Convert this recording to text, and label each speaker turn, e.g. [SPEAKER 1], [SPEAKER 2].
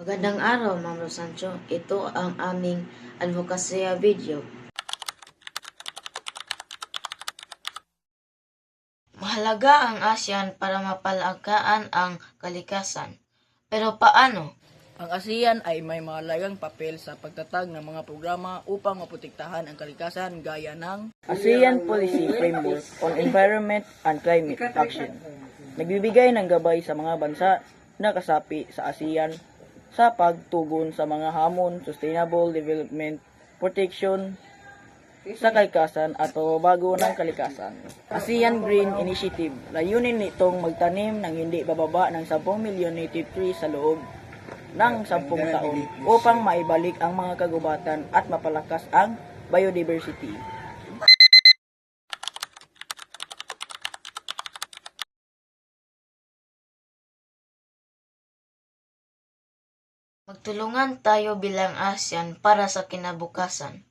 [SPEAKER 1] Magandang araw, Ma'am Rosancho. Ito ang aming advokasya video. Mahalaga ang ASEAN para mapalagaan ang kalikasan. Pero paano?
[SPEAKER 2] Ang ASEAN ay may mahalagang papel sa pagtatag ng mga programa upang maprotektahan ang kalikasan gaya ng ASEAN Policy Framework on Environment and Climate Action. Nagbibigay ng gabay sa mga bansa na kasapi sa ASEAN sa pagtugon sa mga hamon, sustainable development, protection sa kalikasan at pagbabago ng kalikasan. ASEAN Green Initiative, layunin nitong magtanim ng hindi bababa ng 10 milyon native trees sa loob ng 10 taon upang maibalik ang mga kagubatan at mapalakas ang biodiversity.
[SPEAKER 1] Magtulungan tayo bilang ASEAN para sa kinabukasan.